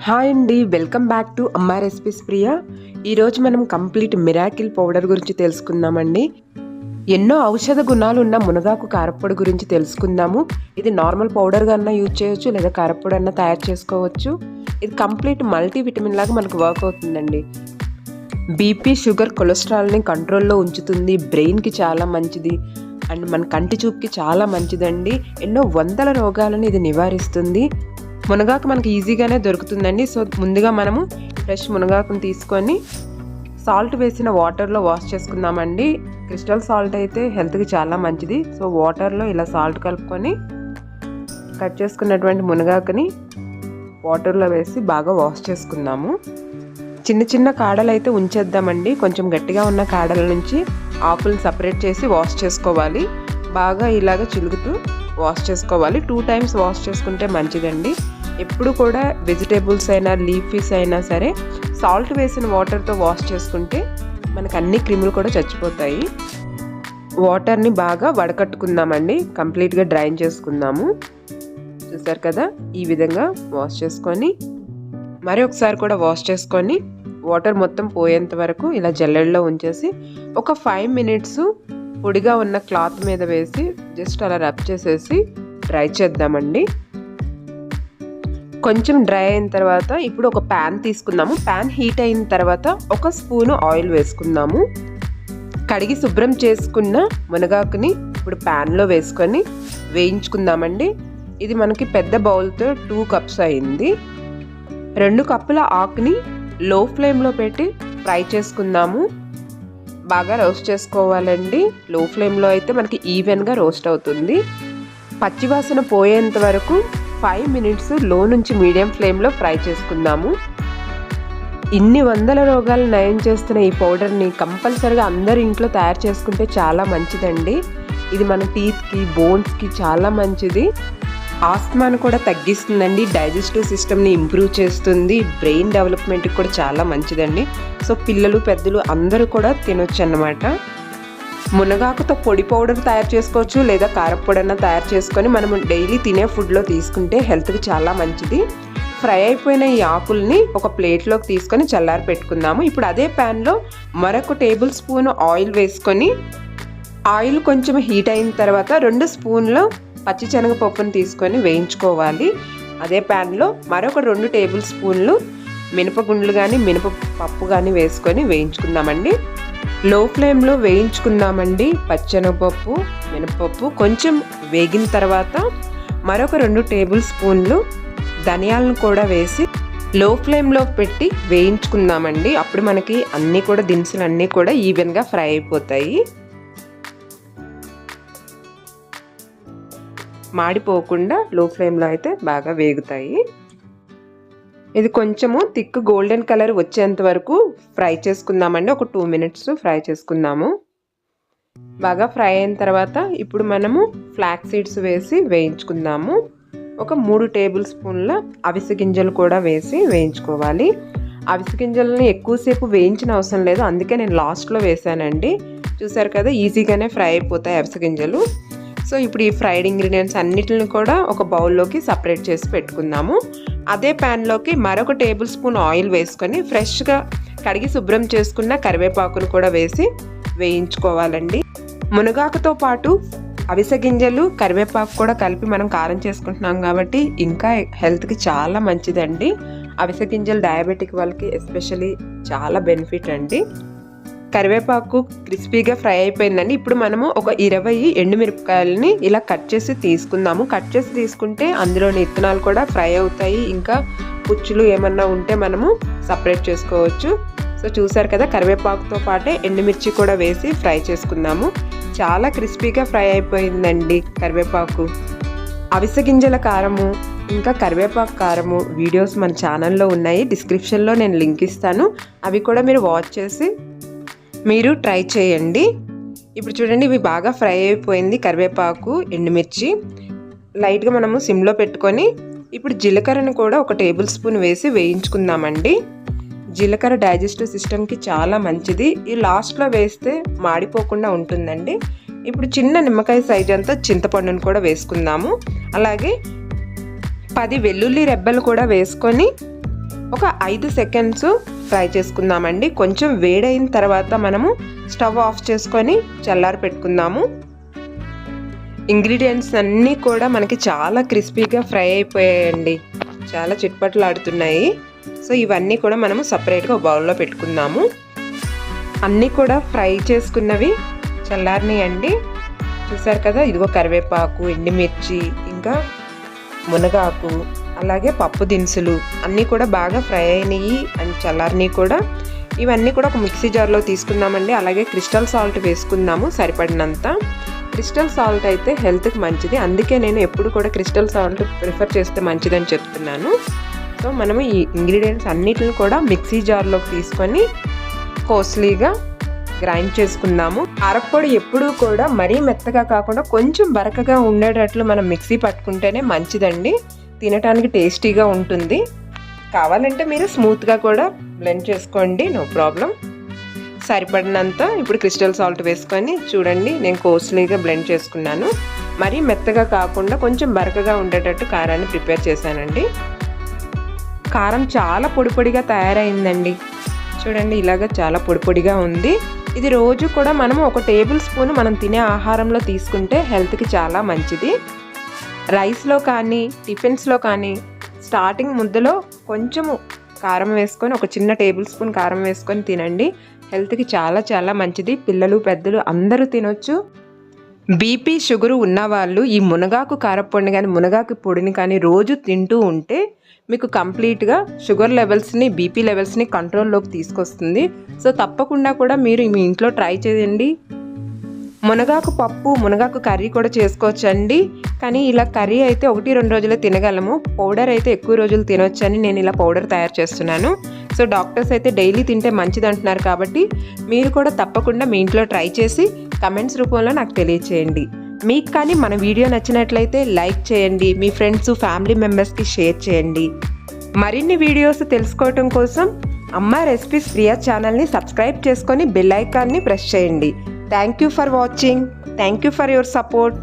Hi అండి, welcome back to అమ్మా recipes Priya. ఈరోజు మనం కంప్లీట్ మిరాకిల్ పౌడర్ గురించి తెలుసుకుందామండి. ఎన్నో ఔషధ గుణాలు ఉన్న మునగాకు కారప్పొడి గురించి తెలుసుకుందాము. ఇది నార్మల్ పౌడర్గా అన్నా యూజ్ చేయొచ్చు, లేదా కారప్పొడి అన్నా తయారు చేసుకోవచ్చు. ఇది కంప్లీట్ మల్టీ విటమిన్ లాగా మనకు వర్క్ అవుతుందండి. బీపీ, షుగర్, కొలెస్ట్రాల్ని కంట్రోల్లో ఉంచుతుంది. బ్రెయిన్కి చాలా మంచిది అండ్ మన కంటి చూపుకి చాలా మంచిదండి. ఎన్నో వందల రోగాలను ఇది నివారిస్తుంది. మునగాకు మనకి ఈజీగానే దొరుకుతుందండి. సో ముందుగా మనము ఫ్రెష్ మునగాకుని తీసుకొని సాల్ట్ వేసిన వాటర్లో వాష్ చేసుకుందామండి. క్రిస్టల్ సాల్ట్ అయితే హెల్త్కి చాలా మంచిది. సో వాటర్లో ఇలా సాల్ట్ కలుపుకొని కట్ చేసుకున్నటువంటి మునగాకుని వాటర్లో వేసి బాగా వాష్ చేసుకుందాము. చిన్న చిన్న కాడలు అయితే ఉంచేద్దామండి. కొంచెం గట్టిగా ఉన్న కాడల నుంచి ఆకులను సపరేట్ చేసి వాష్ చేసుకోవాలి. బాగా ఇలాగ చిలుగుతూ వాష్ చేసుకోవాలి. 2 times వాష్ చేసుకుంటే మంచిదండి. ఎప్పుడు కూడా వెజిటేబుల్స్ అయినా లీఫీస్ అయినా సరే సాల్ట్ వేసిన వాటర్తో వాష్ చేసుకుంటే మనకు అన్ని క్రిములు కూడా చచ్చిపోతాయి. వాటర్ని బాగా వడకట్టుకుందామండి. కంప్లీట్గా డ్రైన్ చేసుకుందాము. చూసారు కదా, ఈ విధంగా వాష్ చేసుకొని మరి ఒకసారి కూడా వాష్ చేసుకొని వాటర్ మొత్తం పోయేంత వరకు ఇలా జల్లెడలో ఉంచేసి ఒక 5 minutes పొడిగా ఉన్న క్లాత్ మీద వేసి జస్ట్ అలా రబ్ చేసేసి డ్రై చేద్దామండి. కొంచెం డ్రై అయిన తర్వాత ఇప్పుడు ఒక ప్యాన్ తీసుకుందాము. ప్యాన్ హీట్ అయిన తర్వాత 1 స్పూన్ ఆయిల్ వేసుకుందాము. కడిగి శుభ్రం చేసుకున్న మునగాకుని ఇప్పుడు ప్యాన్లో వేసుకొని వేయించుకుందామండి. ఇది మనకి పెద్ద బౌల్తో 2 cups అయింది. 2 కప్పుల ఆకుని లో ఫ్లేమ్లో పెట్టి ఫ్రై చేసుకుందాము. బాగా రోస్ట్ చేసుకోవాలండి. లో ఫ్లేమ్లో అయితే మనకి ఈవెన్గా రోస్ట్ అవుతుంది. పచ్చివాసన పోయేంత వరకు 5 minutes లో నుంచి మీడియం ఫ్లేమ్లో ఫ్రై చేసుకుందాము. ఇన్ని వందల రోగాలు నయం చేస్తున్న ఈ పౌడర్ని కంపల్సరిగా అందరి ఇంట్లో తయారు చేసుకుంటే చాలా మంచిదండి. ఇది మన టీత్కి, బోన్స్కి చాలా మంచిది. ఆస్తమాను కూడా తగ్గిస్తుందండి. డైజెస్టివ్ సిస్టమ్ని ఇంప్రూవ్ చేస్తుంది. బ్రెయిన్ డెవలప్మెంట్కి కూడా చాలా మంచిదండి. సో పిల్లలు, పెద్దలు అందరూ కూడా తినొచ్చు అన్నమాట. మునగాకుతో పొడి పౌడర్ తయారు చేసుకోవచ్చు, లేదా కారప్పొడి అన్న తయారు చేసుకొని మనం డైలీ తినే ఫుడ్లో తీసుకుంటే హెల్త్కి చాలా మంచిది. ఫ్రై అయిపోయిన ఈ ఆకుల్ని ఒక ప్లేట్లోకి తీసుకొని చల్లారి పెట్టుకుందాము. ఇప్పుడు అదే ప్యాన్లో మరొక 1 tablespoon ఆయిల్ వేసుకొని ఆయిల్ కొంచెం హీట్ అయిన తర్వాత 2 స్పూన్ల పచ్చిశనగపప్పును తీసుకొని వేయించుకోవాలి. అదే ప్యాన్లో మరొక 2 tablespoons మినపగుండ్లు కానీ మినపప్పు కానీ వేసుకొని వేయించుకుందామండి. లో ఫ్లేమ్లో వేయించుకుందామండి. పచ్చెనగపప్పు, మినపప్పు కొంచెం వేగిన తర్వాత మరొక 2 tablespoons ధనియాలను కూడా వేసి లో ఫ్లేమ్లో పెట్టి వేయించుకుందామండి. అప్పుడు మనకి అన్నీ కూడా దినుసులు అన్నీ కూడా ఈవెన్గా ఫ్రై అయిపోతాయి. మాడిపోకుండా లో ఫ్లేమ్లో అయితే బాగా వేగుతాయి. ఇది కొంచెము థిక్ గోల్డెన్ కలర్ వచ్చేంత వరకు ఫ్రై చేసుకుందామండి. ఒక 2 minutes ఫ్రై చేసుకుందాము. బాగా ఫ్రై అయిన తర్వాత ఇప్పుడు మనము ఫ్లాక్స్ సీడ్స్ వేసి వేయించుకుందాము. ఒక 3 tablespoons అవిసె గింజలు కూడా వేసి వేయించుకోవాలి. అవిసె గింజలని ఎక్కువసేపు వేయించిన అవసరం లేదు, అందుకే నేను లాస్ట్లో వేసానండి. చూసారు కదా, ఈజీగానే ఫ్రై అయిపోతాయి అవిసె గింజలు. సో ఇప్పుడు ఈ ఫ్రైడ్ ఇంగ్రీడియంట్స్ అన్నిటిని కూడా ఒక బౌల్లోకి సపరేట్ చేసి పెట్టుకుందాము. అదే ప్యాన్లోకి మరొక 1 tablespoon ఆయిల్ వేసుకొని ఫ్రెష్గా కడిగి శుభ్రం చేసుకున్న కరివేపాకును కూడా వేసి వేయించుకోవాలండి. మునగాకుతో పాటు అవిసె గింజలు, కరివేపాకు కూడా కలిపి మనం కారం చేసుకుంటున్నాం కాబట్టి ఇంకా హెల్త్కి చాలా మంచిదండి. అవిసె గింజలు డయాబెటిక్ వాళ్ళకి ఎస్పెషల్లీ చాలా బెనిఫిట్ అండి. కరివేపాకు క్రిస్పీగా ఫ్రై అయిపోయిందండి. ఇప్పుడు మనము ఒక 20 ఎండుమిరపకాయలని ఇలా కట్ చేసి తీసుకుందాము. కట్ చేసి తీసుకుంటే అందులోని విత్తనాలు కూడా ఫ్రై అవుతాయి. ఇంకా పుచ్చులు ఏమన్నా ఉంటే మనము సపరేట్ చేసుకోవచ్చు. సో చూసారు కదా, కరివేపాకుతో పాటే ఎండుమిర్చి కూడా వేసి ఫ్రై చేసుకుందాము. చాలా క్రిస్పీగా ఫ్రై అయిపోయిందండి కరివేపాకు. అవిసె గింజల కారము ఇంకా కరివేపాకు కారము వీడియోస్ మన ఛానల్లో ఉన్నాయి. డిస్క్రిప్షన్లో నేను లింక్ ఇస్తాను. అవి కూడా మీరు వాచ్ చేసి మీరు ట్రై చేయండి. ఇప్పుడు చూడండి, ఇవి బాగా ఫ్రై అయిపోయింది. కరివేపాకు, ఎండుమిర్చి లైట్గా మనము సిమ్లో పెట్టుకొని ఇప్పుడు జీలకర్రను కూడా ఒక 1 tablespoon వేసి వేయించుకుందామండి. జీలకర్ర డైజెస్టివ్ సిస్టమ్కి చాలా మంచిది. ఈ లాస్ట్లో వేస్తే మాడిపోకుండా ఉంటుందండి. ఇప్పుడు చిన్న నిమ్మకాయ సైజ్ అంతా చింతపండును కూడా వేసుకుందాము. అలాగే 10 వెల్లుల్లి రెబ్బలు కూడా వేసుకొని ఒక 5 సెకండ్స్ ఫ్రై చేసుకుందామండి. కొంచెం వేడైన తర్వాత మనము స్టవ్ ఆఫ్ చేసుకొని చల్లారి పెట్టుకుందాము. ఇంగ్రీడియంట్స్ అన్నీ కూడా మనకి చాలా క్రిస్పీగా ఫ్రై అయిపోయాయండి, చాలా చిట్పట్లాడుతున్నాయి. సో ఇవన్నీ కూడా మనము సపరేట్గా బౌల్లో పెట్టుకుందాము. అన్నీ కూడా ఫ్రై చేసుకున్నవి చల్లారినాయండి. చూసారు కదా, ఇదిగో కరివేపాకు, ఎండుమిర్చి, ఇంకా మునగాకు, అలాగే పప్పు దినుసులు అన్నీ కూడా బాగా ఫ్రై అయినాయి అండ్ చల్లారినవి కూడా. ఇవన్నీ కూడా ఒక మిక్సీ జార్లో తీసుకుందామండి. అలాగే క్రిస్టల్ సాల్ట్ వేసుకుందాము సరిపడినంత. క్రిస్టల్ సాల్ట్ అయితే హెల్త్కి మంచిది, అందుకే నేను ఎప్పుడు కూడా క్రిస్టల్ సాల్ట్ ప్రిఫర్ చేస్తే మంచిదని చెప్తున్నాను. సో మనము ఈ ఇంగ్రీడియంట్స్ అన్నిటిని కూడా మిక్సీ జార్లోకి తీసుకొని కోస్లీగా గ్రైండ్ చేసుకుందాము. కారప్పొడి ఎప్పుడూ కూడా మరీ మెత్తగా కాకుండా కొంచెం బరకగా ఉండేటట్లు మనం మిక్సీ పట్టుకుంటేనే మంచిదండి, తినటానికి టేస్టీగా ఉంటుంది. కావాలంటే మీరు స్మూత్గా కూడా బ్లెండ్ చేసుకోండి, నో ప్రాబ్లం. సరిపడినంత ఇప్పుడు క్రిస్టల్ సాల్ట్ వేసుకొని చూడండి, నేను కోస్లీగా బ్లెండ్ చేసుకున్నాను. మరీ మెత్తగా కాకుండా కొంచెం బరకగా ఉండేటట్టు కారాన్ని ప్రిపేర్ చేశానండి. కారం చాలా పొడి పొడిగా తయారైందండి. చూడండి, ఇలాగ చాలా పొడి పొడిగా ఉంది. ఇది రోజు కూడా మనం 1 టేబుల్ స్పూన్ మనం తినే ఆహారంలో తీసుకుంటే హెల్త్కి చాలా మంచిది. రైస్లో కానీ టిఫిన్స్లో కానీ స్టార్టింగ్ ముద్దలో కొంచెము కారం వేసుకొని, ఒక చిన్న టేబుల్ స్పూన్ కారం వేసుకొని తినండి. హెల్త్కి చాలా చాలా మంచిది. పిల్లలు పెద్దలు అందరూ తినొచ్చు. బీపీ షుగరు ఉన్నవాళ్ళు ఈ మునగాకు కారప్పొడిని కానీ మునగాకు పొడిని కానీ రోజు తింటూ ఉంటే మీకు కంప్లీట్గా షుగర్ లెవెల్స్ని, బీపీ లెవెల్స్ని కంట్రోల్లోకి తీసుకొస్తుంది. సో తప్పకుండా కూడా మీరు మీ ఇంట్లో ట్రై చేయండి. మునగాకు పప్పు, మునగాకు కర్రీ కూడా చేసుకోవచ్చండి. కానీ ఇలా కర్రీ అయితే 1-2 రోజులే తినగలము. పౌడర్ అయితే ఎక్కువ రోజులు తినొచ్చని నేను ఇలా పౌడర్ తయారు చేస్తున్నాను. సో డాక్టర్స్ అయితే డైలీ తింటే మంచిది అంటున్నారు కాబట్టి మీరు కూడా తప్పకుండా మీ ఇంట్లో ట్రై చేసి కమెంట్స్ రూపంలో నాకు తెలియచేయండి. మీకు కానీ మన వీడియో నచ్చినట్లయితే లైక్ చేయండి, మీ ఫ్రెండ్స్, ఫ్యామిలీ మెంబర్స్కి షేర్ చేయండి. మరిన్ని వీడియోస్ తెలుసుకోవటం కోసం అమ్మ రెసిపీస్ ప్రియా ఛానల్ని సబ్స్క్రైబ్ చేసుకొని బెల్ ఐకాన్ని ప్రెస్ చేయండి. Thank you for watching. Thank you for your support.